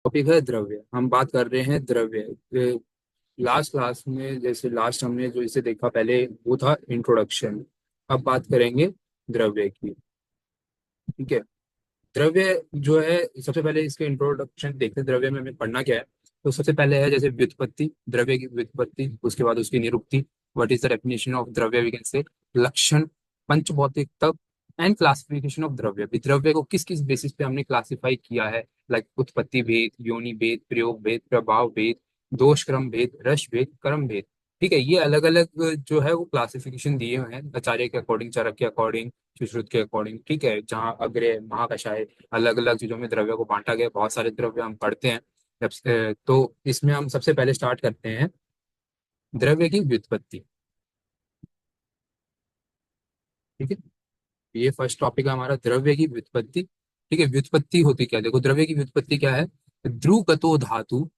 Topic है द्रव्य। हम बात कर रहे हैं द्रव्य। लास्ट क्लास में जैसे लास्ट हमने जो इसे देखा पहले वो था इंट्रोडक्शन। अब बात करेंगे द्रव्य की। ठीक है। द्रव्य जो है, सबसे पहले इसके इंट्रोडक्शन देखते हैं द्रव्य में हमें पढ़ना क्या है। तो सबसे पहले है जैसे व्युत्पत्ति, द्रव्य की व्युत्पत्ति। उसके बाद उसकी निरुक्ति, what is the definition of dravya we can say. लक्षण, पंचभौतिक तत्व एंड क्लासिफिकेशन ऑफ द्रव्य। भी द्रव्य को किस किस बेसिस पे हमने क्लासिफाई किया है, लाइक उत्पत्ति भेद, योनि भेद, प्रयोग भेद, प्रभाव भेद, दोष क्रम भेद, रस भेद, कर्म भेद। ठीक है, ये अलग अलग जो है वो क्लासिफिकेशन दिए हुए हैं आचार्य के अकॉर्डिंग, चाणक्य के अकॉर्डिंग, सुश्रुत के अकॉर्डिंग। ठीक है, जहाँ अग्र महाकषाय अलग अलग चीजों में द्रव्य को बांटा गया, बहुत सारे द्रव्य हम पढ़ते हैं। तो इसमें हम सबसे पहले स्टार्ट करते हैं द्रव्य की व्युत्पत्ति। ठीक है, ये फर्स्ट टॉपिक है हमारा, द्रव्य की व्युत्पत्ति। ठीक है, व्युत्पत्ति होती क्या है, देखो द्रव्य की व्युत्पत्ति क्या है। ध्रुवगतो धातु,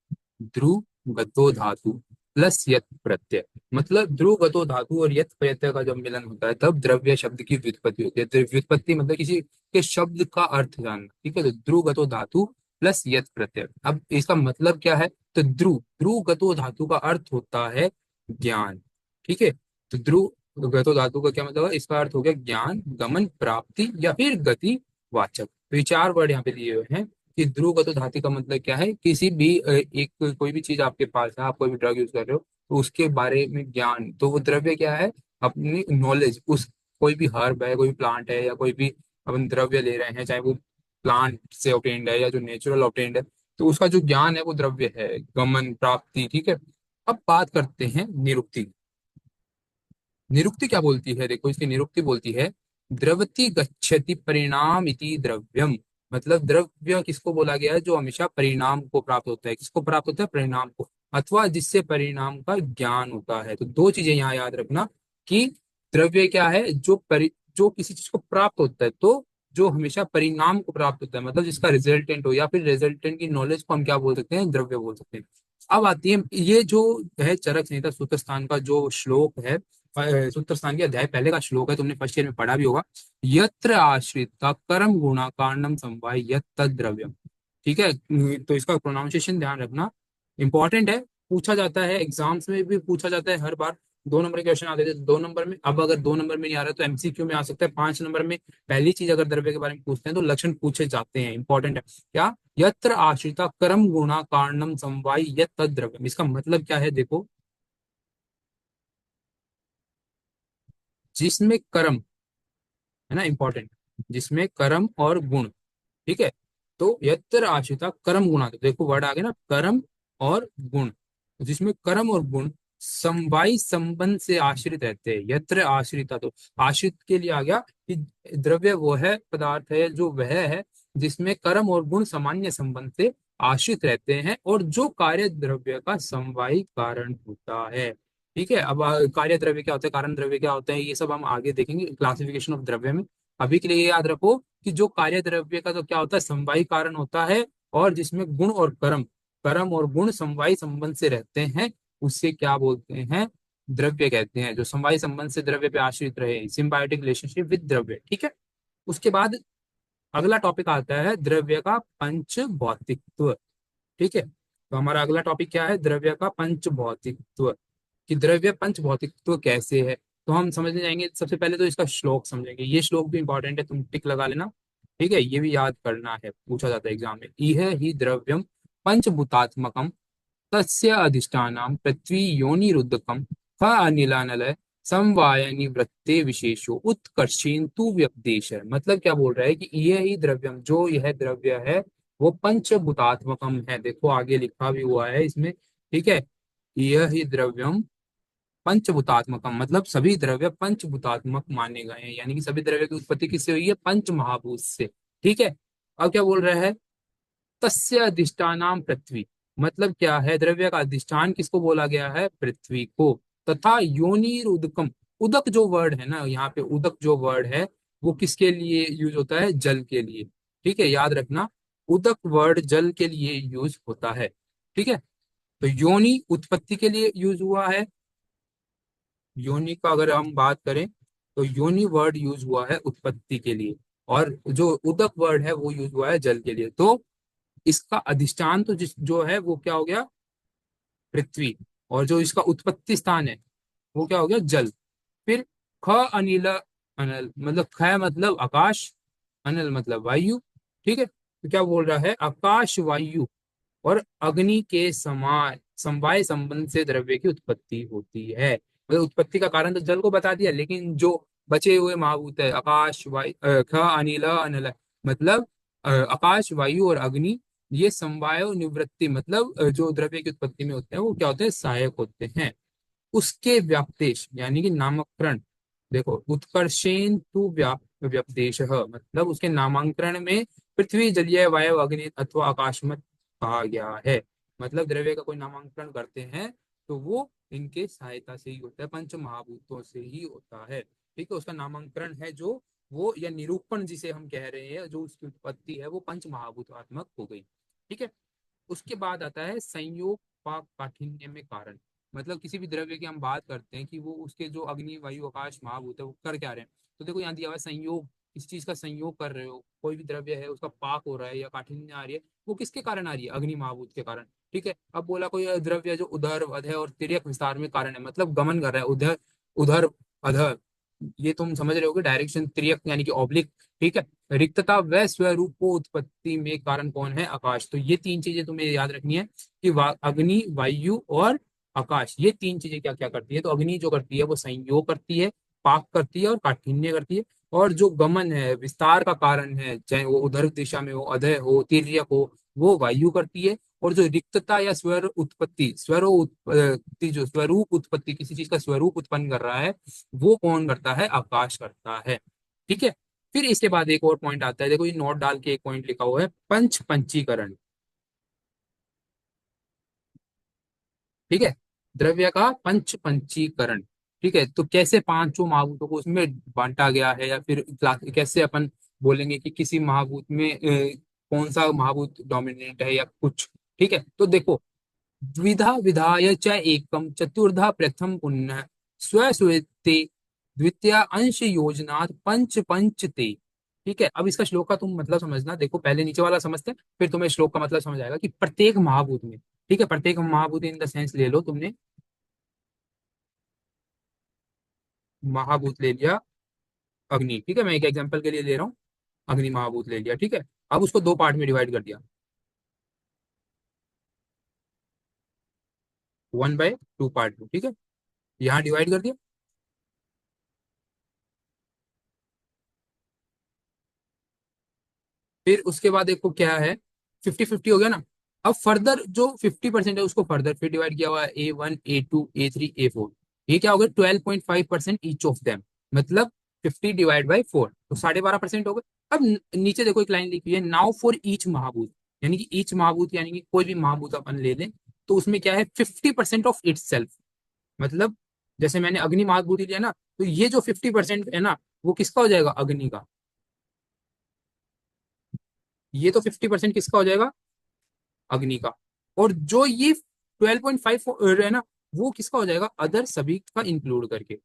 ध्रुवगतो धातु प्लस यत प्रत्यय। मतलब ध्रुवगतो धातु और यत प्रत्यय का जब मिलन होता है तब द्रव्य शब्द की व्युत्पत्ति होती है। तो व्युत्पत्ति मतलब किसी के शब्द का अर्थ जानना। ठीक है, तो ध्रुवगतो धातु प्लस यत प्रत्यय। अब इसका मतलब क्या है, तो ध्रुवगतो धातु का अर्थ होता है ज्ञान। ठीक है, तो ध्रुवगतो धातु का क्या मतलब है, इसका अर्थ हो गया ज्ञान, गमन, प्राप्ति या फिर गति वाचक। तो ये चार वर्ड यहाँ पे दिए हुए हैं कि ध्रुवगत धातु का मतलब क्या है, किसी भी एक कोई भी चीज आपके पास है, आप कोई भी ड्रग यूज कर रहे हो तो उसके बारे में ज्ञान, तो वो द्रव्य क्या है, अपनी नॉलेज। उस कोई भी हर्ब है, कोई भी प्लांट है, या कोई भी अपन द्रव्य ले रहे हैं, चाहे वो प्लांट से ऑब्टेन्ड है या जो नेचुरल ऑब्टेन्ड है, तो उसका जो ज्ञान है वो द्रव्य है, गमन, प्राप्ति। ठीक है। अब बात करते हैं निरुक्ति। निरुक्ति क्या बोलती है, देखो इसकी निरुक्ति बोलती है द्रवति गच्छति परिणाम इति द्रव्यम। मतलब द्रव्य किसको बोला गया है, जो हमेशा परिणाम को प्राप्त होता है। किसको प्राप्त होता है, परिणाम को, अथवा जिससे परिणाम का ज्ञान होता है। तो दो चीजें यहाँ याद रखना कि द्रव्य क्या है, जो किसी चीज को प्राप्त होता है, तो जो हमेशा परिणाम को प्राप्त होता है, मतलब जिसका रिजल्टेंट हो, या फिर रिजल्टेंट की नॉलेज को हम क्या बोल सकते हैं, द्रव्य बोल सकते हैं। अब आती है ये जो है चरक संहिता सूत्र स्थान का जो श्लोक है, सूत्र स्थान के अध्याय पहले का श्लोक है, तुमने फर्स्ट ईयर में पढ़ा भी होगा। यत्र आश्रिता कर्म गुणा कारणम समवाय यत् तद द्रव्यम। ठीक है, तो इसका प्रोनाउंसिएशन ध्यान रखना, इंपॉर्टेंट है। पूछा जाता है एग्जाम्स में भी, पूछा जाता है हर बार। 2 नंबर के क्वेश्चन आते थे 2 नंबर में, अब अगर 2 नंबर में नहीं आ रहा तो एमसीक्यू में आ सकता है 5 नंबर में। पहली चीज अगर द्रव्य के बारे में पूछते हैं तो लक्षण पूछे जाते हैं, इंपॉर्टेंट है क्या। यत्र आश्रिता कर्म गुणा कारणम समवाय यत् तद द्रव्यम, इसका मतलब क्या है, देखो जिसमें कर्म है ना, इंपॉर्टेंट, जिसमें कर्म और गुण। ठीक है, तो यत्र आश्रिता कर्म गुणा, तो देखो वर्ड आ गया ना, कर्म और गुण। जिसमें कर्म और गुण समवायी संबंध से आश्रित रहते हैं, यत्र आश्रिता, तो आश्रित के लिए आ गया कि द्रव्य वो है, पदार्थ है, जो वह है जिसमें कर्म और गुण सामान्य संबंध से आश्रित रहते हैं, और जो कार्य द्रव्य का समवायी कारण होता है। ठीक है, अब कार्य द्रव्य क्या होता है, कारण द्रव्य क्या होता है, ये सब हम आगे देखेंगे क्लासिफिकेशन ऑफ द्रव्य में। अभी के लिए ये याद रखो कि जो कार्य द्रव्य का तो क्या होता है, समवायी कारण होता है, और जिसमें गुण और कर्म, कर्म और गुण समवायी संबंध से रहते हैं, उससे क्या बोलते हैं, द्रव्य कहते हैं। जो समवायी संबंध से द्रव्य पे आश्रित रहे, सिम्बायोटिक रिलेशनशिप विद द्रव्य। ठीक है, उसके बाद अगला टॉपिक आता है द्रव्य का पंच भौतिकत्व। ठीक है, तो हमारा अगला टॉपिक क्या है, द्रव्य का पंच भौतिकत्व। कि द्रव्य पंच भौतिकत्व कैसे है, तो हम समझने जाएंगे। सबसे पहले तो इसका श्लोक समझेंगे, ये श्लोक भी इंपॉर्टेंट है, तुम टिक लगा लेना। ठीक है, ये भी याद करना है, पूछा जाता है एग्जाम में। इह ही द्रव्यम पंचभूतात्मकम तस्य अधिष्ठानम पृथ्वी योनिरुद्धकम ख अनिलानल समवाय निवृत्ते विशेषो उत्कर्षेण तु व्यपदेश। मतलब क्या बोल रहा है कि यह ही द्रव्यम, जो यह द्रव्य है वो पंचभूतात्मकम है। देखो आगे लिखा भी हुआ है इसमें। ठीक है, यह ही द्रव्यम पंचभूतात्मकम, मतलब सभी द्रव्य पंचभूतात्मक माने गए हैं, यानी कि सभी द्रव्य की उत्पत्ति किससे हुई है, पंच महाभूत से। ठीक है, अब क्या बोल रहा है, तस्य अधिष्ठानाम पृथ्वी। मतलब क्या है, द्रव्य का अधिष्ठान किसको बोला गया है, पृथ्वी को। तथा योनिर उदकम, उदक जो वर्ड है ना यहाँ पे, उदक जो वर्ड है वो किसके लिए यूज होता है, जल के लिए। ठीक है, याद रखना, उदक वर्ड जल के लिए यूज होता है। ठीक है, तो योनि उत्पत्ति के लिए यूज हुआ है। योनि का अगर हम बात करें तो योनि वर्ड यूज हुआ है उत्पत्ति के लिए, और जो उदक वर्ड है वो यूज हुआ है जल के लिए। तो इसका अधिष्ठान तो जिस जो है वो क्या हो गया, पृथ्वी। और जो इसका उत्पत्ति स्थान है वो क्या हो गया, जल। फिर ख अनिल, अनल मतलब ख मतलब आकाश, अनल मतलब वायु। ठीक है, तो क्या बोल रहा है, आकाश वायु और अग्नि के समान समवाय संबंध से द्रव्य की उत्पत्ति होती है। मतलब उत्पत्ति का कारण तो जल को बता दिया, लेकिन जो बचे हुए महाभूत है आकाश वायु ख अनिल अनल, मतलब आकाश वायु और अग्नि, ये समवाय निवृत्ति मतलब जो द्रव्य की उत्पत्ति में होते हैं वो क्या होते हैं, सहायक होते हैं। उसके व्याप्तेश यानी कि नामकरण, देखो उत्कर्षेन तु व्यपदेश मतलब उसके नामांकरण में पृथ्वी जलीय वायु अग्नि अथवा आकाशमत कहा गया है। मतलब द्रव्य का कोई नामांकरण करते हैं तो वो इनके सहायता से ही होता है, पंच महाभूतों से ही होता है। ठीक है, उसका नामांकरण है जो वो, या निरूपण जिसे हम कह रहे हैं, जो उसकी उत्पत्ति है वो पंच महाभूतात्मक हो गई। ठीक है, उसके बाद आता है संयोग पाक काठिन्य में कारण। मतलब किसी भी द्रव्य की हम बात करते हैं कि वो उसके जो अग्नि वायु आकाश महाभूत है वो कर क्या रहे हैं, तो देखो यहाँ दिया हुआ है संयोग, किसी चीज का संयोग कर रहे हो, कोई भी द्रव्य है उसका पाक हो रहा है या काठिन्य आ रही है, वो किसके कारण आ रही है, अग्नि महाभूत के कारण। ठीक है, अब बोला कोई द्रव्य जो उधर अधः और तिर्यक विस्तार में कारण है, मतलब गमन कर रहा है उधर उधर अधर, ये तुम समझ रहे हो, डायरेक्शन तिर्यक यानी कि ऑब्लिक। ठीक है, रिक्तता व स्वरूप उत्पत्ति में कारण कौन है, आकाश। तो ये तीन चीजें तुम्हें याद रखनी है कि अग्नि वायु और आकाश, ये तीन चीजें क्या क्या करती है। तो अग्नि जो करती है वो संयोग करती है, पाक करती है और काठिन्य करती है। और जो गमन है विस्तार का कारण है, चाहे वो उधर दिशा में हो, अधय हो, तिर्यक हो, वो वायु करती है। और जो रिक्तता या स्वर उत्पत्ति, स्वर उत्पत्ति, जो स्वरूप उत्पत्ति किसी चीज का स्वरूप उत्पन्न कर रहा है, वो कौन करता है, आकाश करता है। ठीक है, फिर इसके बाद एक और पॉइंट आता है, देखो ये नोट डाल के एक पॉइंट लिखा हुआ है, पंच पंचीकरण। ठीक है, द्रव्य का पंच पंचीकरण। ठीक है, तो कैसे पांचों महाभूतों को उसमें बांटा गया है, या फिर कैसे अपन बोलेंगे कि किसी महाभूत में कौन सा महाभूत डोमिनेंट है या कुछ। ठीक है, तो देखो, द्विधा विधाय च एकम चतुर्धा प्रथम पुण्य स्वस्वेते द्वितीय अंश योजनात् पंच पंच ते। ठीक है, अब इसका श्लोक का तुम मतलब समझना, देखो पहले नीचे वाला समझते हैं फिर तुम्हें श्लोक का मतलब समझ आएगा कि प्रत्येक महाभूत में। ठीक है, प्रत्येक महाभूत इन द सेंस ले लो तुमने, महाभूत ले लिया अग्नि। ठीक है, मैं एक एग्जांपल के लिए ले रहा हूँ, अग्नि महाभूत ले लिया। ठीक है, अब उसको दो पार्ट में डिवाइड कर दिया, 1/2 पार्ट में। ठीक है, यहाँ डिवाइड कर दिया। फिर उसके बाद देखो क्या है, 50-50 हो गया ना। अब फर्दर जो 50% है उसको फर्दर फिर डिवाइड किया हुआ है, A1 A2 A3 A4, ये क्या हो गया, 12.5% ईच ऑफ देम, मतलब 50/4, तो 12.5% हो गए। अब नीचे देखो एक लाइन लिखी है, नाउ फॉर ईच महाभूत, यानी कि ईच महाभूत यानी कि कोई भी महाभूत अपन ले लें, तो उसमें क्या है, 50% ऑफ इट सेल्फ। मतलब जैसे मैंने अग्नि महाभूत ही लिया ना, तो ये जो 50% है ना, वो किसका हो जाएगा, अग्नि का। ये तो 50% किसका हो जाएगा, अग्नि का। और जो ये 12.5 है ना, वो किसका हो जाएगा, अदर सभी का इंक्लूड करके।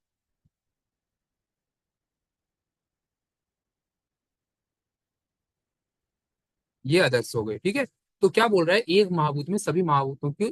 ये अदर्स हो गए। ठीक है, तो क्या बोल रहा है, एक महाभूत में सभी महाभूतों की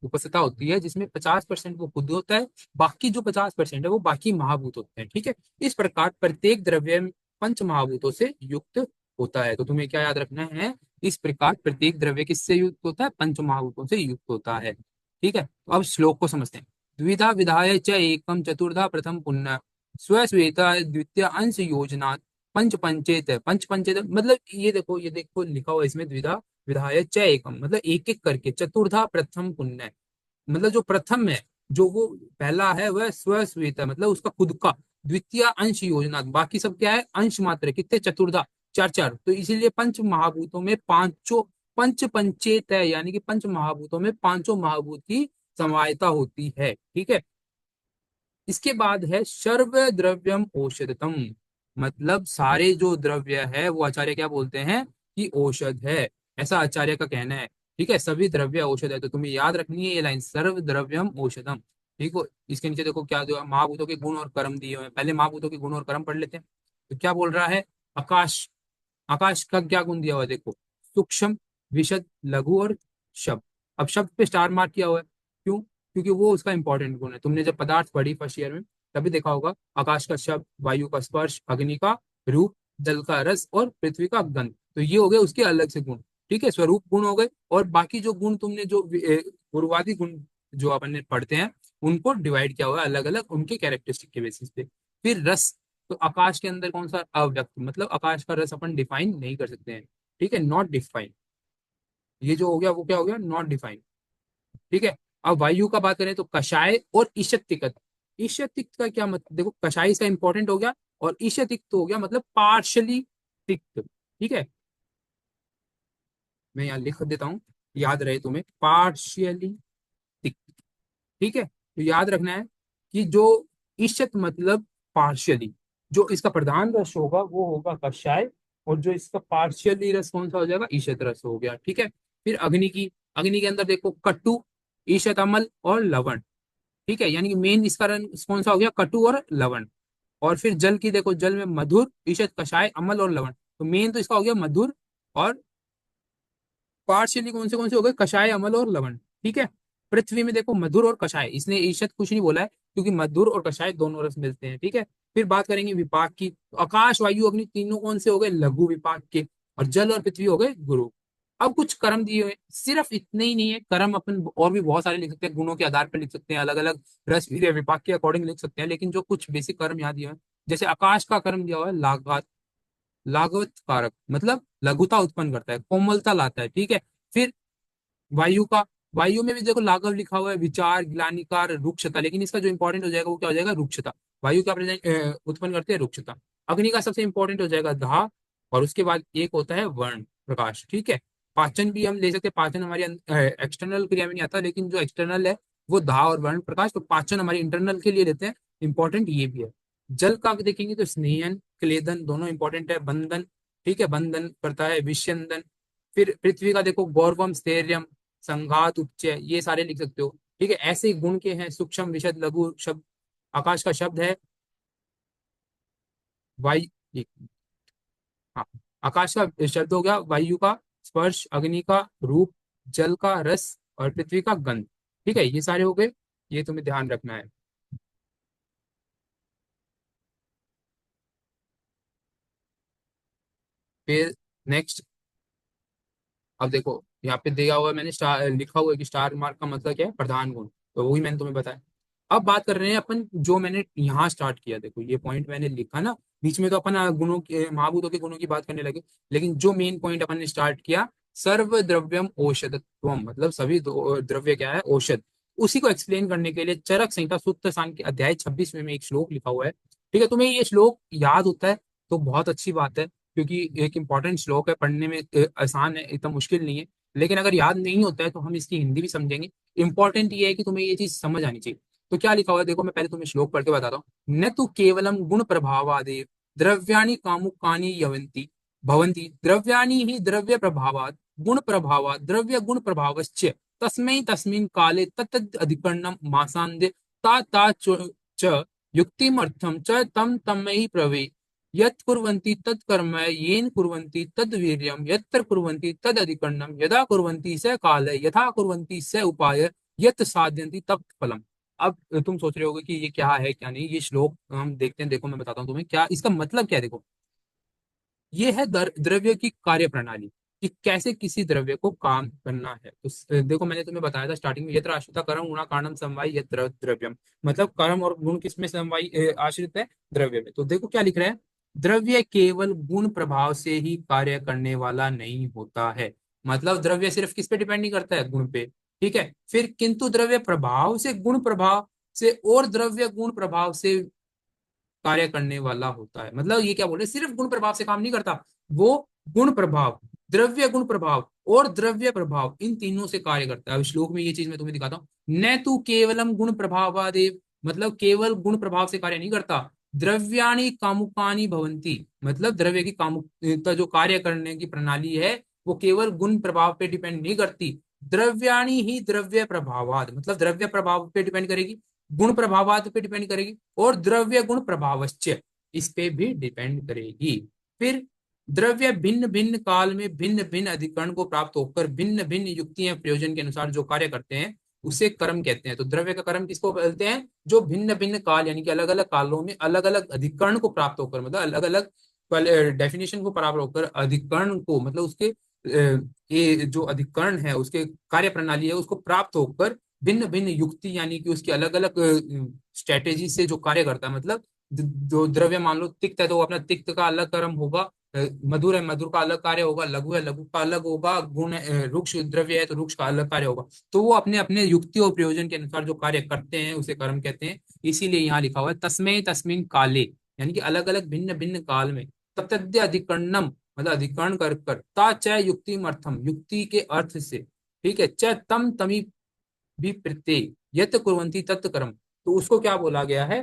उपस्थिति होती है, जिसमें 50% वो खुद होता है, बाकी जो 50% है वो बाकी महाभूत होते हैं। ठीक है, इस प्रकार प्रत्येक द्रव्य पंच महाभूतों से युक्त होता है। तो तुम्हें क्या याद रखना है, इस प्रकार प्रत्येक द्रव्य किससे युक्त होता है, पंच महाभूतों से युक्त होता है। ठीक है, तो अब श्लोक को समझते हैं। द्विधा विधाय च एकम चतुर्धा प्रथम पुण्य स्वश्वेता द्वितीय अंश योजना पंच पंचेत है। पंच पंचेत मतलब ये देखो लिखा हुआ है इसमें, द्विधा विधाय च एकम मतलब एक एक करके, चतुर्धा प्रथम पुण्य मतलब जो प्रथम है, जो वो पहला है वह स्वश्वेत है, मतलब उसका खुद का। द्वितीय अंश योजना, बाकी सब क्या है, अंश मात्र है, कितने, चतुर्धा, चार चार। तो इसीलिए पंच महाभूतों में पांचों, पंच पंचेत है, यानी कि पंच महाभूतों में पांचों महाभूत की समायता होती है। ठीक है, इसके बाद है सर्व द्रव्यम औषधतम, मतलब सारे जो द्रव्य है वो आचार्य क्या बोलते हैं कि औषध है, ऐसा आचार्य का कहना है। ठीक है, सभी द्रव्य औषध है, तो तुम्हें याद रखनी है ये लाइन, सर्व द्रव्यम औषधम। ठीक हो, इसके नीचे देखो क्या जो महाभूतों के गुण और कर्म दिए हुए हैं, पहले महाभूतों के गुण और कर्म पढ़ लेते हैं। तो क्या बोल रहा है, आकाश, आकाश का क्या गुण दिया हुआ है, देखो सूक्ष्म, विशद, लघु और शब्द। अब शब्द पे स्टार मार्क किया हुआ है, क्यों? क्योंकि वो उसका इंपॉर्टेंट गुण है। तुमने जब पदार्थ पढ़ी फर्स्ट ईयर में तभी देखा होगा, आकाश का शब्द, वायु का स्पर्श, अग्नि का रूप, जल का रस और पृथ्वी का गंध। तो ये हो गए उसके अलग से गुण। ठीक है, स्वरूप गुण हो गए। और बाकी जो गुण तुमने जो गुरुवादी गुण जो अपन ने पढ़ते हैं, उनको डिवाइड किया हुआ है अलग अलग उनके कैरेक्टरिस्टिक के बेसिस पे। फिर रस, तो आकाश के अंदर कौन सा अव्यक्त, मतलब आकाश का रस अपन डिफाइन नहीं कर सकते हैं। ठीक है, नॉट डिफाइन। ये जो हो गया वो क्या हो गया, नॉट डिफाइंड। ठीक है। अब वायु का बात करें तो कषाय और ईशतिकत। ईशतिक्त का क्या मतलब, देखो कषाय इसका इंपॉर्टेंट हो गया, और ईशतिक्त हो गया मतलब पार्शली तिक्त। ठीक है, मैं यहाँ लिख देता हूँ, याद रहे तुम्हें, पार्शियली तिक्त। ठीक है, तो याद रखना है कि जो ईशत मतलब पार्शियली, जो इसका प्रधान रस होगा वो होगा कषाय, और जो इसका पार्शियली रस कौन सा हो जाएगा, ईशत रस हो गया। ठीक है। फिर अग्नि की, अग्नि के अंदर देखो कटु, ईशत अमल और लवण। ठीक है, यानी कि मेन इसका रंग कौन सा हो गया, कटु और लवण। और फिर जल की देखो, जल में मधुर, ईशत, कषाय, अमल और लवण। तो मेन तो इसका हो गया मधुर, और पार्शियली कौन से हो गए, कषाय, अमल और लवण। ठीक है। पृथ्वी में देखो मधुर और कषाय, इसने ईशत कुछ नहीं बोला है, क्योंकि मधुर और कषाय दोनों रस मिलते हैं। ठीक है। फिर बात करेंगे विपाक की, तो आकाश, वायु, अग्नि तीनों कौन से हो गए, लघु विपाक के। और जल और पृथ्वी हो गए गुरु। अब कुछ कर्म दिए हुए हैं, सिर्फ इतने ही नहीं है कर्म, अपन और भी बहुत सारे लिख सकते हैं, गुणों के आधार पर लिख सकते हैं, अलग अलग रस, वीर्य, विपाक के अकॉर्डिंग लिख सकते हैं। लेकिन जो कुछ बेसिक कर्म यहाँ दिए हुए हैं, जैसे आकाश का कर्म दिया हुआ है लाघात, लागवत कारक, मतलब लघुता उत्पन्न करता है, कोमलता लाता है। ठीक है। फिर वायु का, वायु में भी देखो लाघव लिखा हुआ है, विचार, ग्लानिकार, रुक्षता, लेकिन इसका जो इंपॉर्टेंट हो जाएगा वो क्या हो जाएगा, रुक्षता। वायु क्या उत्पन्न करती है, रुक्षता। अग्नि का सबसे इंपॉर्टेंट हो जाएगा धा, और उसके बाद एक होता है वर्ण, प्रकाश। ठीक है। पाचन भी हम ले सकते हैं, पाचन हमारी एक्सटर्नल क्रिया में नहीं आता, लेकिन जो एक्सटर्नल है वो धा और वर्ण प्रकाश, तो पाचन हमारी इंटरनल के लिए लेते हैं, इंपॉर्टेंट ये भी है। जल का देखेंगे तो स्नेहन, क्लेदन दोनों इंपॉर्टेंट है, बंधन। ठीक है, बंधन करता है, विष्यंदन। फिर पृथ्वी का देखो गौरवम, स्थैर्यम, संघात, उपचय, ये सारे लिख सकते हो। ठीक है, ऐसे ही गुण के हैं, सूक्ष्म, विशद, लघु शब्द। आकाश का शब्द है वायु, हाँ, आकाश का शब्द हो गया वायु का स्पर्श, अग्नि का रूप, जल का रस और पृथ्वी का गंध। ठीक है, ये सारे हो गए, ये तुम्हें ध्यान रखना है। फिर नेक्स्ट, अब देखो यहाँ पे दिया हुआ है, मैंने स्टार लिखा हुआ है कि स्टार मार्क का मतलब क्या है, प्रधान गुण। तो वही मैंने तुम्हें बताया। अब बात कर रहे हैं अपन, जो मैंने यहाँ स्टार्ट किया, देखो ये पॉइंट मैंने लिखा ना, बीच में तो अपन गुणों के, महाभूतों के गुणों की बात करने लगे, लेकिन जो मेन पॉइंट अपन ने स्टार्ट किया, सर्व द्रव्यम औषधत्वम, मतलब सभी द्रव्य क्या है, औषध। उसी को एक्सप्लेन करने के लिए चरक संहिता सूत्र सांख्य के अध्याय 26 में एक श्लोक लिखा हुआ है। ठीक है, तुम्हें ये श्लोक याद होता है तो बहुत अच्छी बात है, क्योंकि एक इंपॉर्टेंट श्लोक है, पढ़ने में आसान है, इतना मुश्किल नहीं है। लेकिन अगर याद नहीं होता है तो हम इसकी हिंदी भी समझेंगे। इंपॉर्टेंट ये है कि तुम्हें ये चीज समझ आनी चाहिए। तो क्या लिखा हुआ है देखो, मैं पहले तुम्हें श्लोक पढ़ के बताता हूँ। न तो केवलम गुण प्रभावादेव द्रव्याणि कामुकानि यवन्ति भवन्ति, द्रव्याणि ही द्रव्य प्रभावात्, गुण प्रभावात् द्रव्य गुण प्रभावश्च, तस्मै तस्मिन् काले तत्तद् अधिकरणं मासान्ते ता ता च युक्तिमर्थं च तम तमै प्रवे, यत् कुर्वन्ति तत् कर्म येन कुर्वन्ति तद् वीर्यं, यत्र कुर्वन्ति तद् अधिकरणं, यदा कुर्वन्ति स काल, यथा कुर्वन्ति स उपाय, यत् साधयन्ति तत् फलम्। अब तुम सोच रहे होगे कि ये क्या है क्या नहीं, ये श्लोक हम देखते हैं। देखो मैं बताता हूँ तुम्हें क्या इसका मतलब क्या है। देखो ये है द्रव्य की कार्य प्रणाली, कि कैसे किसी द्रव्य को काम करना है। तो देखो मैंने तुम्हें बताया था स्टार्टिंग में, यत्र आश्रिता कर्म गुणा कारणम समवाय यत्र द्रव्यम, मतलब कर्म और गुण किसमें समवाय आश्रित है, द्रव्य में। तो देखो क्या लिख रहे हैं, द्रव्य केवल गुण प्रभाव से ही कार्य करने वाला नहीं होता है। मतलब द्रव्य सिर्फ किस पे डिपेंड नहीं करता है, गुण पे। ठीक है। फिर किंतु द्रव्य प्रभाव से, गुण प्रभाव से और द्रव्य गुण प्रभाव से कार्य करने वाला होता है। मतलब ये क्या बोल रहे हैं, सिर्फ गुण प्रभाव से काम नहीं करता वो, गुण प्रभाव, द्रव्य गुण प्रभाव और द्रव्य प्रभाव, इन तीनों से कार्य करता है। अब श्लोक में ये चीज मैं तुम्हें दिखाता हूँ, न तू केवलम गुण प्रभावादेव, मतलब केवल गुण प्रभाव से कार्य नहीं करता, द्रव्याणि कामुकानि भवंती, मतलब द्रव्य की कामुकता जो कार्य करने की प्रणाली है वो केवल गुण प्रभाव पे डिपेंड नहीं करती, द्रव्याणि ही द्रव्य प्रभावाद, मतलब द्रव्य प्रभाव पे डिपेंड करेगी, गुण प्रभावात पे डिपेंड करेगी, और द्रव्य गुण प्रभावश्च, इस पे भी डिपेंड करेगी। फिर द्रव्य भिन्न भिन्न काल में भिन्न भिन्न अधिकरण को प्राप्त होकर भिन्न भिन्न युक्ति या प्रयोजन के अनुसार जो कार्य करते हैं उसे कर्म कहते हैं। तो द्रव्य का कर्म किसको बोलते हैं? जो भिन्न भिन्न काल यानी कि अलग अलग कालों में अलग अलग अधिकरण को प्राप्त होकर, मतलब अलग अलग डेफिनेशन को प्राप्त होकर अधिकरण को, मतलब उसके ये जो अधिकरण है उसके कार्य प्रणाली है उसको प्राप्त होकर भिन्न भिन्न युक्ति यानी कि उसकी अलग अलग स्ट्रेटेजी से जो कार्य करता है, मतलब जो द्रव्य मान लो तिक्त है तो वो अपना तिक्त का अलग कर्म होगा, मधुर है मधुर का अलग कार्य होगा, लघु है लघु का अलग होगा, गुण रुक्ष द्रव्य है तो रुक्ष का अलग कार्य होगा। तो वो अपने अपने युक्ति और प्रयोजन के अनुसार जो कार्य करते हैं उसे कर्म कहते हैं। इसीलिए यहाँ लिखा हुआ है तस्मै तस्मिन काले, यानी कि अलग अलग भिन्न भिन्न काल में तत्तद्य अधिकरणम, मतलब अधिकरण कर कर ता च युक्ति अर्थम, युक्ति के अर्थ से, ठीक है, च तम तमी भी प्रत्यय यत कुर्वन्ति तत् कर्म, तो उसको क्या बोला गया है?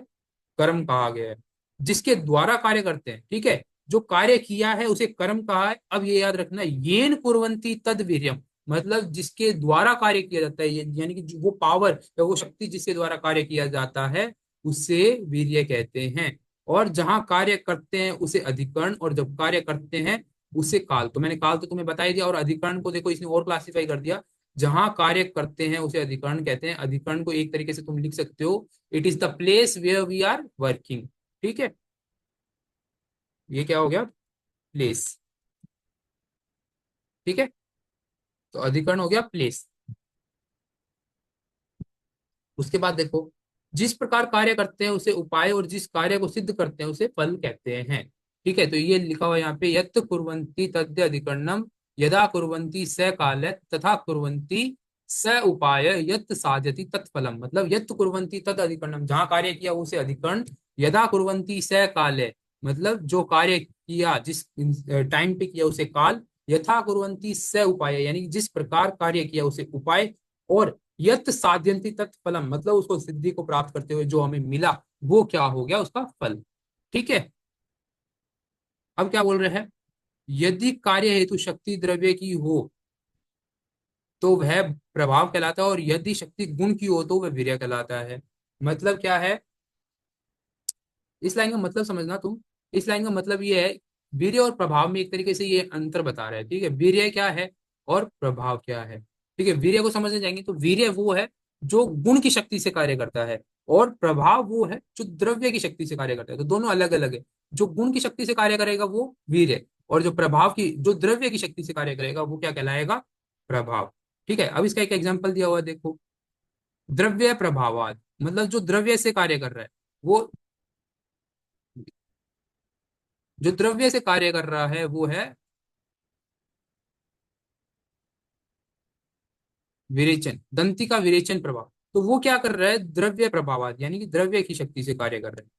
कर्म कहा गया है। जिसके द्वारा कार्य करते हैं, ठीक है, जो कार्य किया है उसे कर्म कहा है। अब ये याद रखना, येन कुर्वन्ति तद वीर्यम, मतलब जिसके द्वारा कार्य किया जाता है, यानी कि वो पावर या वो शक्ति जिसके द्वारा कार्य किया जाता है उसे वीर्य कहते हैं। और जहां कार्य करते हैं उसे अधिकरण, और जब कार्य करते हैं उसे काल। तो मैंने काल तो तुम्हें बता ही दिया, और अधिकरण को देखो इसने और क्लासिफाई कर दिया। जहां कार्य करते हैं उसे अधिकरण कहते हैं। अधिकरण को एक तरीके से तुम लिख सकते हो, it is the place where we are working, ठीक है, ये क्या हो गया? प्लेस, ठीक है, तो अधिकरण हो गया प्लेस। उसके बाद देखो, जिस प्रकार कार्य करते हैं उसे उपाय, और जिस कार्य को सिद्ध करते हैं उसे फल कहते हैं, ठीक है। तो ये लिखा हुआ यहाँ पे, यत् कुर्वन्ति तद्य अधिकरणम यदा कुर्वन्ति स काल तथा कुर्वन्ति स उपाय यत् साध्यति तत्फलम, मतलब यत् कुर्वन्ति तद अधिकरणम, जहाँ कार्य किया उसे अधिकरण, यदा कुर्वन्ति स काल, मतलब जो कार्य किया जिस टाइम पे किया उसे काल, यथा कुर्वन्ति स उपाय यानी कि जिस प्रकार कार्य किया उसे उपाय, और यत साध्यंति तत्फलम, मतलब उसको सिद्धि को प्राप्त करते हुए जो हमें मिला वो क्या हो गया? उसका फल, ठीक है। अब क्या बोल रहे हैं? यदि कार्य हेतु शक्ति द्रव्य की हो तो वह प्रभाव कहलाता है, और यदि शक्ति गुण की हो तो वह वीर्य कहलाता है। मतलब क्या है? इस लाइन का मतलब समझना तुम। इस लाइन का मतलब ये है, वीर्य और प्रभाव में एक तरीके से ये अंतर बता रहा है, ठीक है। वीर्य क्या है और प्रभाव क्या है, ठीक है। वीर्य को समझने जाएंगे तो वीर्य वो है जो गुण की शक्ति से कार्य करता है, और प्रभाव वो है जो द्रव्य की शक्ति से कार्य करता है। तो दोनों अलग अलग है। जो गुण की शक्ति से कार्य करेगा वो वीर्य, और जो प्रभाव की, जो द्रव्य की शक्ति से कार्य करेगा वो क्या कहलाएगा? प्रभाव, ठीक है। अब इसका एक एग्जाम्पल दिया हुआ है, देखो, द्रव्य प्रभावाद, मतलब जो द्रव्य से कार्य कर रहा है वो, जो द्रव्य से कार्य कर रहा है वो है विरेचन, दंती का विरेचन प्रभाव। तो वो क्या कर रहा है? द्रव्य प्रभाव, यानी कि द्रव्य की शक्ति से कार्य कर रहा है।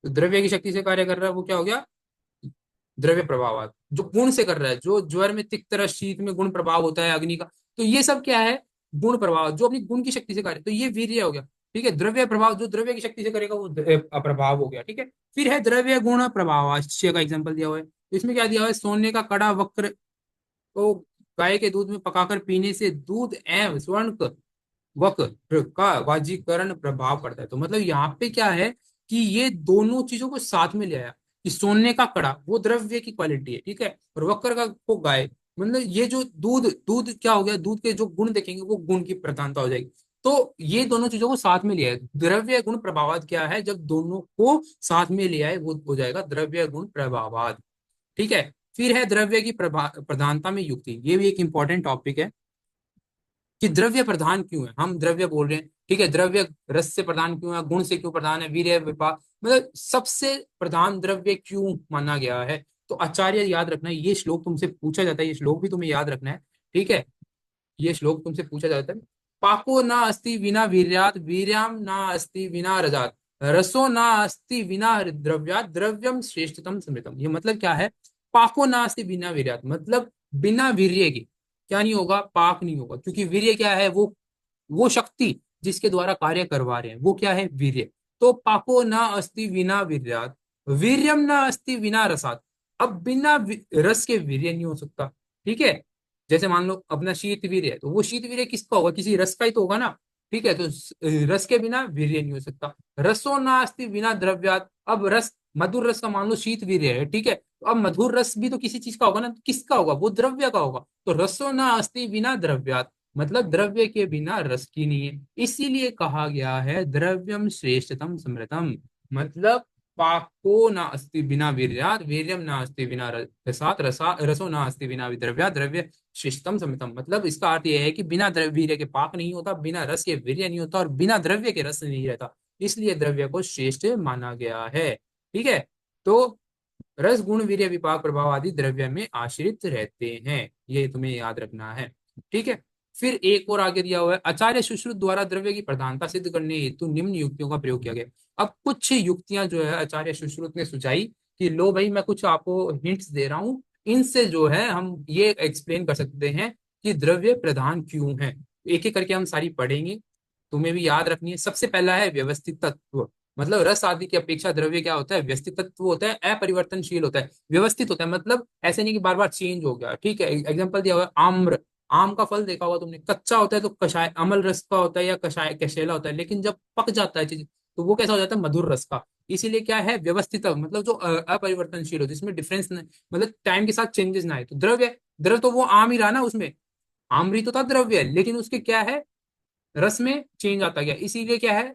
तो द्रव्य की शक्ति से कार्य कर रहा है वो क्या हो गया? द्रव्य प्रभाव। जो गुण से कर रहा है, जो ज्वर में तिक्त रस शीत में गुण प्रभाव होता है अग्नि का, तो ये सब क्या है? गुण प्रभाव, जो अपनी गुण की शक्ति से कार्य, तो ये वीर्य हो गया, ठीक है। द्रव्य प्रभाव जो द्रव्य की शक्ति से करेगा वो प्रभाव हो गया, ठीक है। फिर है द्रव्य गुण प्रभाव, आश्चर्य का एग्जाम्पल दिया हुआ है। तो इसमें क्या दिया हुआ है? सोने का कड़ा वक्र को गाय के दूध में पकाकर पीने से दूध एवं स्वर्ण वक्र का वाजीकरण प्रभाव पड़ता है। तो मतलब यहाँ पे क्या है कि ये दोनों चीजों को साथ में ले आया, कि सोने का कड़ा वो द्रव्य की क्वालिटी है, ठीक है, और वक्र का को गाय, मतलब ये जो दूध, दूध क्या हो गया? दूध के जो गुण देखेंगे वो गुण की प्रधानता हो जाएगी। तो ये दोनों चीजों को साथ में लिया है। द्रव्य गुण प्रभावाद क्या है? जब दोनों को साथ में ले आए वो हो जाएगा द्रव्य गुण प्रभावाद, ठीक है। फिर है द्रव्य की प्रधानता में युक्ति। ये भी एक इंपॉर्टेंट टॉपिक है कि द्रव्य प्रधान क्यों है। हम द्रव्य बोल रहे हैं, ठीक है, द्रव्य रस से प्रधान क्यों है, गुण से क्यों प्रधान है, वीर्य विपाक, मतलब सबसे प्रधान द्रव्य क्यों माना गया है। तो आचार्य, याद रखना ये श्लोक तुमसे पूछा जाता है, ये श्लोक भी तुम्हें याद रखना है, ठीक है। ये श्लोक तुमसे पूछा जाता है, पाको ना अस्ति विना वीर्यात वीर्याम ना अस्ति विना रजात रसो ना अस्ति विना द्रव्यात द्रव्यम श्रेष्ठतम समृतम। ये मतलब क्या है? पाको ना अस्ति बिना वीर्यात, मतलब बिना वीर्य के क्या नहीं होगा? पाक नहीं होगा, क्योंकि वीर्य क्या है? वो शक्ति जिसके द्वारा कार्य करवा रहे हैं वो क्या है? वीर्य। तो पाको ना अस्ति विना वीर्यात वीर्यम ना अस्ति बिना रसात। अब बिना रस के वीर्य नहीं हो सकता, ठीक है। जैसे मान लो अपना शीत वीर्य है, तो वो शीत वीर्य किसका होगा? किसी रस का ही तो होगा ना। ठीक है, तो रस के बिना वीर्य नहीं हो सकता। रसो नास्ति बिना द्रव्यात। अब रस, मधुर रस का मान लो शीत वीर्य है, ठीक है, तो अब मधुर रस भी तो किसी चीज का होगा ना, तो किसका होगा, वो द्रव्य का होगा। तो रसो नास्ति बिना द्रव्यात, मतलब द्रव्य के बिना रस की नहीं है, इसीलिए कहा गया है द्रव्यम श्रेष्ठतम समृतम। मतलब पाको ना अस्ति बिना वीर्यात, वीर्यम ना अस्ति बिना रसात, रसो ना अस्ति बिना द्रव्यात, द्रव्य शिष्टम समितम। मतलब इसका अर्थ यह है कि बिना वीर्य के पाक नहीं होता, बिना रस के वीर्य नहीं होता, और बिना द्रव्य के रस नहीं रहता, इसलिए द्रव्य को श्रेष्ठ माना गया है। ठीक है, तो रस गुण वीर्य विपाक प्रभाव आदि द्रव्य में आश्रित रहते हैं, ये तुम्हें याद रखना है। ठीक है, फिर एक और आगे दिया हुआ है, आचार्य सुश्रुत द्वारा द्रव्य की प्रधानता सिद्ध करने हेतु निम्न युक्तियों का प्रयोग किया गया। अब कुछ युक्तियां जो है आचार्य सुश्रुत ने सुझाई कि लो भाई, मैं कुछ आपको हिंट्स दे रहा हूं, इनसे जो है हम ये एक्सप्लेन कर सकते हैं कि द्रव्य प्रधान क्यों है। एक एक करके हम सारी पढ़ेंगे, तुम्हें भी याद रखनी है। सबसे पहला है व्यवस्थित तत्व। मतलब रस आदि की अपेक्षा द्रव्य क्या होता है, व्यवस्थित तत्व होता है, अपरिवर्तनशील होता है, व्यवस्थित होता है। मतलब ऐसे नहीं कि बार बार चेंज हो गया। ठीक है, एग्जांपल दिया हुआ है आम्र। आम का फल देखा होगा तुमने, कच्चा होता है तो कषाय अमल रस का होता है या कषाय कशेला होता है, लेकिन जब पक जाता है चीज तो वो कैसा हो जाता है, मधुर रस का। इसीलिए क्या है, व्यवस्थित, मतलब जो अपरिवर्तनशील हो, जिसमें डिफरेंस मतलब टाइम के साथ चेंजेस ना आए। तो द्रव्य, द्रव्य तो वो आम ही रहा ना, उसमें आमरी तो था द्रव्य, लेकिन उसके क्या है, रस में चेंज आता गया, इसीलिए क्या है,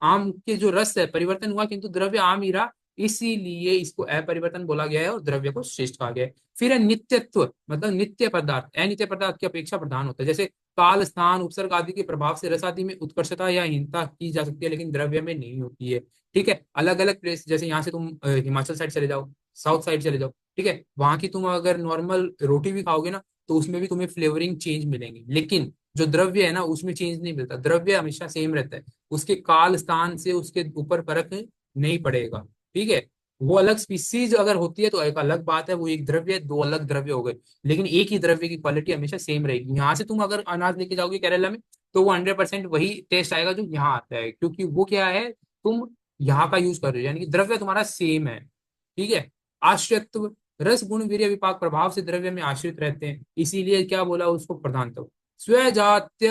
आम के जो रस है परिवर्तन हुआ, किंतु द्रव्य आम ही रहा, इसीलिए इसको अपरिवर्तन बोला गया है और द्रव्य को श्रेष्ठ कहा गया है। फिर है नित्यत्व, मतलब नित्य पदार्थ अनित्य पदार्थ की अपेक्षा प्रधान होता है। जैसे काल स्थान उपसर्ग आदि के प्रभाव से रस आदि में उत्कर्षता या हीनता की जा सकती है, लेकिन द्रव्य में नहीं होती है। ठीक है, अलग अलग प्लेस, जैसे यहाँ से तुम हिमाचल साइड चले जाओ, साउथ साइड चले जाओ, ठीक है, वहां की तुम अगर नॉर्मल रोटी भी खाओगे ना, तो उसमें भी तुम्हें फ्लेवरिंग चेंज मिलेंगे, लेकिन जो द्रव्य है ना उसमें चेंज नहीं मिलता, द्रव्य हमेशा सेम रहता है। उसके काल स्थान से उसके ऊपर फर्क नहीं पड़ेगा। ठीक है, वो अलग स्पीसीज अगर होती है तो एक अलग बात है, वो एक द्रव्य, दो अलग द्रव्य हो गए, लेकिन एक ही द्रव्य की क्वालिटी हमेशा सेम रहेगी। यहाँ से तुम अगर अनाज लेके जाओगे केरला में, तो वो 100% वही टेस्ट आएगा जो यहाँ आता है, क्योंकि वो क्या है, तुम यहाँ का यूज कर रहे हो, यानी कि द्रव्य तुम्हारा सेम है। ठीक है, आश्रित्व, रस गुण वीर्य विपाक प्रभाव से द्रव्य में आश्रित रहते हैं, इसीलिए क्या बोला उसको प्रधानतव। स्वजात्य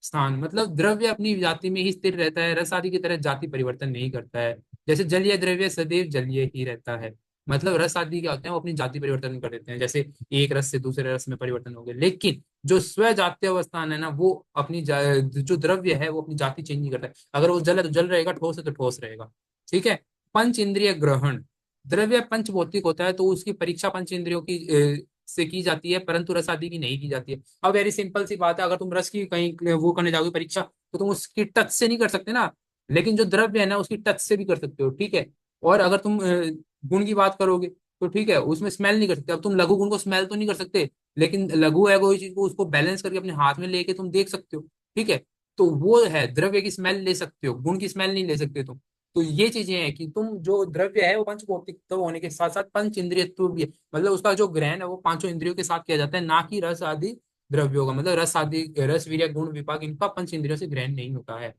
स्थान, मतलब द्रव्य अपनी जाति में ही स्थिर रहता है, रस आदि की तरह जाति परिवर्तन नहीं करता है। जैसे जलीय द्रव्य सदैव जलीय ही रहता है। मतलब रस आदि क्या होते हैं, वो अपनी जाति परिवर्तन कर देते हैं, जैसे एक रस से दूसरे रस में परिवर्तन हो गया, लेकिन जो स्वजातीय अवस्थान है ना, वो अपनी जो द्रव्य है वो अपनी जाति चेंज नहीं करता है। अगर वो जल है तो जल रहेगा, ठोस है तो ठोस रहेगा। ठीक है, पंच इंद्रिय ग्रहण, द्रव्य पंच भौतिक होता है तो उसकी परीक्षा पंच इंद्रियों की से की जाती है, परंतु रस आदि की नहीं की जाती है। अब वेरी सिंपल सी बात है, अगर तुम रस की कहीं वो करने जाओगे परीक्षा, तो तुम उसकी टच से नहीं कर सकते ना, लेकिन जो द्रव्य है ना उसकी टच से भी कर सकते हो। ठीक है, और अगर तुम गुण की बात करोगे, तो ठीक है, उसमें स्मेल नहीं कर सकते। अब तुम लघु गुण को स्मेल तो नहीं कर सकते, लेकिन लघु है कोई चीज को, उसको बैलेंस करके अपने हाथ में लेके तुम देख सकते हो। ठीक है, तो वो है, द्रव्य की स्मेल ले सकते हो, गुण की स्मेल नहीं ले सकते तुम। तो ये चीजें हैं कि तुम जो द्रव्य है वो पंच भौतिकत्व होने के साथ साथ पंच इंद्रियत्व भी है, मतलब उसका जो ग्रहण है वो पांचों इंद्रियों के साथ किया जाता है, ना कि रस आदि द्रव्यों का। मतलब रस आदि, रस वीर्य गुण विपाक, इनका पंच इंद्रियों से ग्रहण नहीं होता है।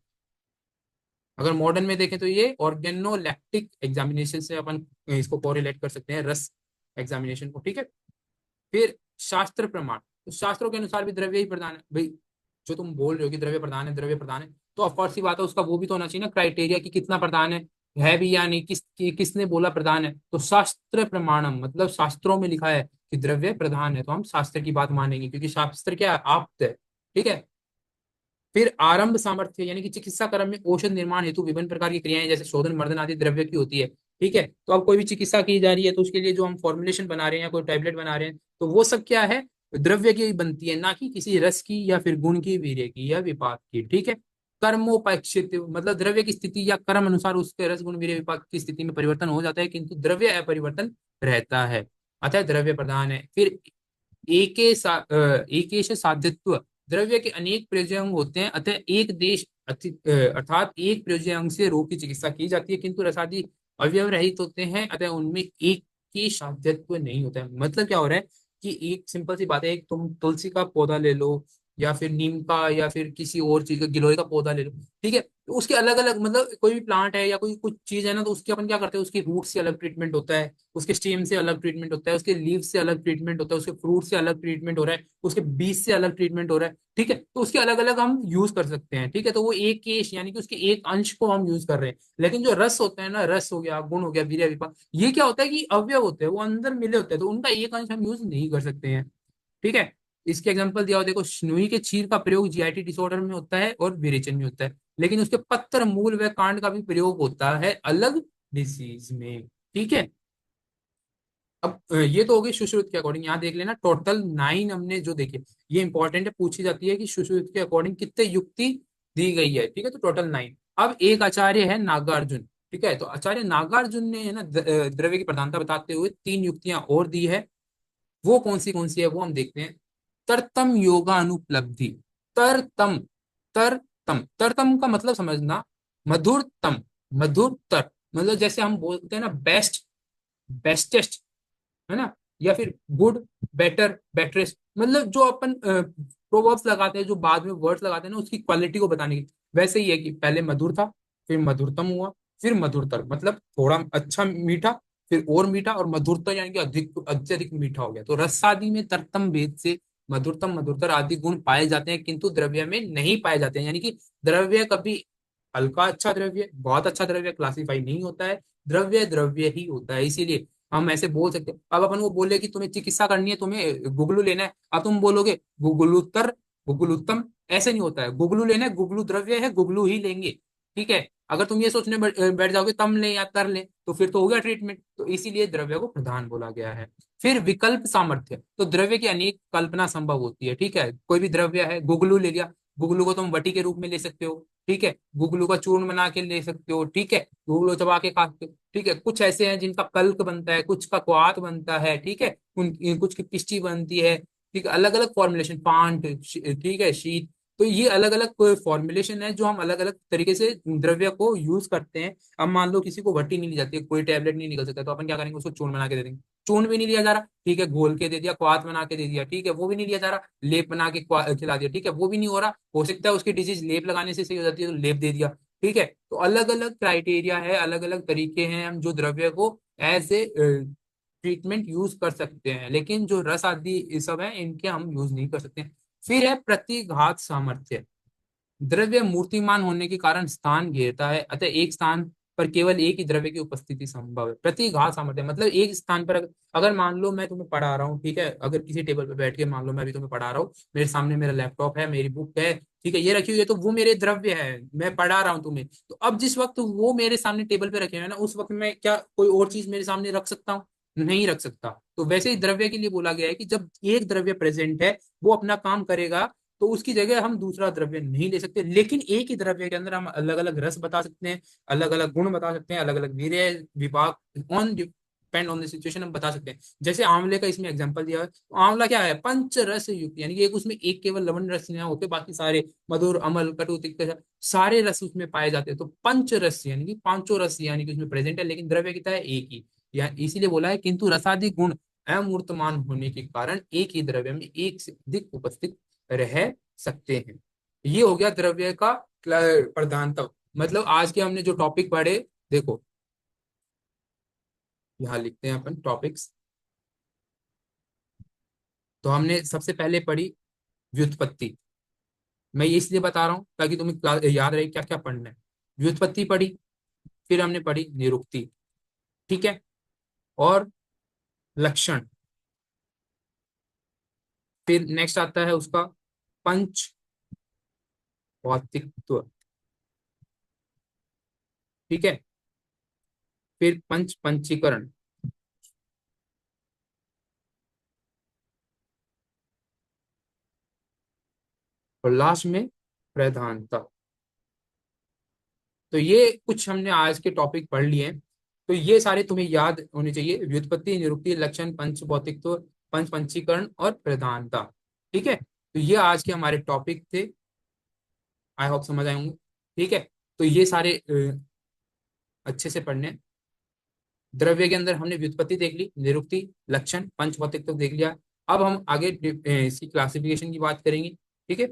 अगर मॉडर्न में देखें तो ये ऑर्गेनोलैक्टिक एग्जामिनेशन से अपन इसको कोरिलेट कर सकते हैं, रस एग्जामिनेशन को। ठीक है, फिर शास्त्र प्रमाण, तो शास्त्रों के अनुसार भी द्रव्य ही प्रधान है भाई। जो तुम बोल रहे हो कि द्रव्य प्रधान है, द्रव्य प्रधान है, तो ऑफकोर्स सी बात है, उसका वो भी तो होना चाहिए ना क्राइटेरिया कि कितना प्रधान है भी या नहीं, किसने बोला प्रधान है। तो शास्त्र प्रमाणम, मतलब शास्त्रों में लिखा है कि द्रव्य प्रधान है, तो हम शास्त्र की बात मानेंगे, क्योंकि शास्त्र क्या है, आप्त है। ठीक है, फिर आरंभ सामर्थ्य, यानी कि चिकित्सा कर्म में औषध निर्माण हेतु विभिन्न प्रकार की क्रियाएं, जैसे शोधन मर्दन आदि द्रव्य की होती है। ठीक है, तो अब कोई भी चिकित्सा की जा रही है तो उसके लिए जो हम फॉर्मुलेशन बना रहे हैं या कोई टैबलेट बना रहे हैं, तो वो सब क्या है, द्रव्य की बनती है, ना कि किसी रस की या फिर गुण की, वीर्य की या विपाक की। ठीक है, कर्मोपेक्षित, मतलब द्रव्य की स्थिति या कर्म अनुसार उसके रस गुण वीर्य विपाक की स्थिति में परिवर्तन हो जाता है, किंतु द्रव्य अपरिवर्तन रहता है, अतः द्रव्य प्रधान है। फिर एकेश साध्यत्व, द्रव्य के अनेक प्रयोजन होते हैं, अतः एक देश अर्थात एक प्रयोजन से रोग की चिकित्सा की जाती है, किंतु रसादी अवयव रहित होते हैं, अतः उनमें एक ही साध्यत्व नहीं होता है। मतलब क्या हो रहा है कि एक सिंपल सी बात है, एक तुम तुलसी का पौधा ले लो या फिर नीम का या फिर किसी और चीज का, गिलोय का पौधा ले लो, ठीक है। तो उसके अलग अलग मतलब कोई भी प्लांट है या कोई कुछ चीज है ना, तो उसके अपन क्या करते हैं, उसकी रूट से अलग ट्रीटमेंट होता है, उसके स्टेम से अलग ट्रीटमेंट होता है, उसके लीव से अलग ट्रीटमेंट होता है, उसके फ्रूट से अलग ट्रीटमेंट हो रहा है, उसके बीज से अलग ट्रीटमेंट हो रहा है, ठीक है। तो उसके अलग अलग हम यूज कर सकते हैं, ठीक है। तो वो एक केश यानी कि उसके एक अंश को हम यूज कर रहे हैं। लेकिन जो रस होता है ना, रस हो गया, गुण हो गया, वीर्य विपाक, ये क्या होता है कि अवयव होते हैं, वो अंदर मिले होते हैं, तो उनका एक अंश हम यूज नहीं कर सकते हैं, ठीक है। इसके एग्जांपल दिया हुआ देखो, स्नोई के क्षीर का प्रयोग जीआईटी डिसऑर्डर में होता है और विरेचन में होता है, लेकिन उसके पत्र, मूल व कांड का भी प्रयोग होता है अलग डिसीज में, ठीक है। अब ये तो हो गई सुश्रुत के अकॉर्डिंग। यहाँ देख लेना, टोटल 9 हमने जो देखे, ये इंपॉर्टेंट है, पूछी जाती है कि सुश्रुत के अकॉर्डिंग कितने युक्ति दी गई है, ठीक है। तो टोटल 9। अब एक आचार्य है नागार्जुन, ठीक है। तो आचार्य नागार्जुन ने है ना द्रव्य की प्रधानता बताते हुए 3 युक्तियां और दी है। वो कौन सी है वो हम देखते हैं। तरतम योगानुपलब्धि। तरतम, तरतम, तरतम का मतलब समझना, मधुरतम, मधुरतर, मतलब जैसे हम बोलते हैं ना बेस्ट, बेस्टेस्ट, है ना, या फिर गुड, बेटर, बेटरेस्ट, मतलब जो अपन प्रोवर्ब्स लगाते हैं, जो बाद में वर्ड्स लगाते हैं ना, उसकी क्वालिटी को बताने की। वैसे ही है कि पहले मधुर था, फिर मधुरतम हुआ, फिर मधुरतर, मतलब थोड़ा अच्छा मीठा, फिर और मीठा, और मधुरता यानी कि अधिक अत्यधिक मीठा हो गया। तो रस आदि में तरतम भेद से मधुरतम, मधुरतर आदि गुण पाए जाते हैं, किंतु द्रव्य में नहीं पाए जाते हैं। यानी कि द्रव्य कभी हल्का अच्छा द्रव्य, बहुत अच्छा द्रव्य क्लासिफाई नहीं होता है। द्रव्य द्रव्य ही होता है, इसीलिए हम ऐसे बोल सकते हैं। अब अपन को बोले कि तुम्हें चिकित्सा करनी है, तुम्हें गुगलू लेना है, अब तुम बोलोगे गुगलुत्तर, गुगलुत्तम, ऐसे नहीं होता है। गुगलू लेना है, गुगलू द्रव्य है, गुगलू ही लेंगे, ठीक है। अगर तुम ये सोचने बैठ जाओगे तम ले या तर ले, तो फिर तो हो गया ट्रीटमेंट। तो इसीलिए द्रव्य को प्रधान बोला गया है। फिर विकल्प सामर्थ्य, तो द्रव्य की अनेक कल्पना संभव होती है, ठीक है। कोई भी द्रव्य है, गुगलू ले लिया, गुगलू को तुम वटी के रूप में ले सकते हो, ठीक है। गुगलू का चूर्ण बना के ले सकते हो, ठीक है। गुगलू चबा के खा सकते हो, ठीक है। कुछ ऐसे हैं जिनका कल्क बनता है, कुछ का क्वाथ बनता है, ठीक है। कुछ की पिष्टी बनती है, ठीक है। अलग अलग फॉर्मुलेशन, पांट, ठीक है, शीत। तो ये अलग अलग फॉर्मुलेशन है जो हम अलग अलग तरीके से द्रव्य को यूज करते हैं। अब मान लो किसी को वटी नहीं ली जाती है, कोई टैबलेट नहीं निकल सकता, तो अपन क्या करेंगे, उसको चूर्ण बना के दे देंगे। चूर्ण भी नहीं लिया जा रहा, ठीक है, घोल के दे दिया, क्वाथ बना के दे दिया, ठीक है, वो भी नहीं लिया जा रहा, लेप बना के खिला दिया, ठीक है, वो भी नहीं हो रहा, हो सकता है उसकी डिजीज लेप लगाने से सही हो जाती है, तो लेप दे दिया, ठीक है। तो अलग अलग क्राइटेरिया है, अलग अलग तरीके हैं, हम जो द्रव्य को एज ए ट्रीटमेंट यूज कर सकते हैं, लेकिन जो रस आदि ये सब है, इनके हम यूज नहीं कर सकते। फिर है प्रतिघात सामर्थ्य। द्रव्य मूर्तिमान होने के कारण स्थान घेरता है, अतः एक स्थान पर केवल एक ही द्रव्य की उपस्थिति संभव है। प्रतिघात सामर्थ्य मतलब एक स्थान पर अगर मान लो मैं तुम्हें पढ़ा रहा हूँ, ठीक है, अगर किसी टेबल पर बैठ के मान लो मैं अभी तुम्हें पढ़ा रहा हूँ, मेरे सामने मेरा लैपटॉप है, मेरी बुक है, ठीक है, ये रखी हुई है, तो वो मेरे द्रव्य है, मैं पढ़ा रहा हूँ तुम्हें। तो अब जिस वक्त वो मेरे सामने टेबल पे रखे हुए हैं ना, उस वक्त मैं क्या कोई और चीज मेरे सामने रख सकता हूँ? नहीं रख सकता। तो वैसे ही द्रव्य के लिए बोला गया है कि जब एक द्रव्य प्रेजेंट है, वो अपना काम करेगा, तो उसकी जगह हम दूसरा द्रव्य नहीं ले सकते, लेकिन एक ही द्रव्य के अंदर हम अलग अलग रस बता सकते हैं, अलग अलग गुण बता सकते हैं, अलग अलग वीर्य विभाग, on depend on the situation हम बता सकते हैं। जैसे आंवले का इसमें एग्जांपल दिया है, तो आंवला क्या है, पंच रस युक्त, यानी कि एक उसमें एक केवल लवण रस नहीं होते, बाकी सारे मधुर, अम्ल, कटु, तिक्त सारे रस उसमें पाए जाते हैं। तो पंच रस यानी कि पांचों रस यानी कि उसमें प्रेजेंट है, लेकिन द्रव्य कितना है, एक ही। या इसीलिए बोला है, किंतु रसादि गुण अमूर्तमान होने के कारण एक ही द्रव्य में एक से अधिक उपस्थित रह सकते हैं। ये हो गया द्रव्य का प्रधानता। मतलब आज के हमने जो टॉपिक पढ़े, देखो यहाँ लिखते हैं अपन टॉपिक्स। तो हमने सबसे पहले पढ़ी व्युत्पत्ति। मैं ये इसलिए बता रहा हूँ ताकि तुम्हें याद रहे क्या क्या पढ़ना है। व्युत्पत्ति पढ़ी, फिर हमने पढ़ी निरुक्ति, ठीक है, और लक्षण। फिर नेक्स्ट आता है उसका पंच भौतिकत्व, ठीक है। फिर पंच पंचीकरण, और लास्ट में प्रधानता। तो ये कुछ हमने आज के टॉपिक पढ़ लिए हैं। तो ये सारे तुम्हें याद होने चाहिए, व्युत्पत्ति, निरुक्ति, लक्षण, पंच भौतिकत्व, पंच पंचीकरण और प्रधानता, ठीक है। तो ये आज के हमारे टॉपिक थे, आई होप समझ आए होंगे, ठीक है। तो ये सारे अच्छे से पढ़ने हैं। द्रव्य के अंदर हमने व्युत्पत्ति देख ली, निरुक्ति, लक्षण, पंच भौतिकत्व देख लिया। अब हम आगे इसकी क्लासिफिकेशन की बात करेंगे, ठीक है।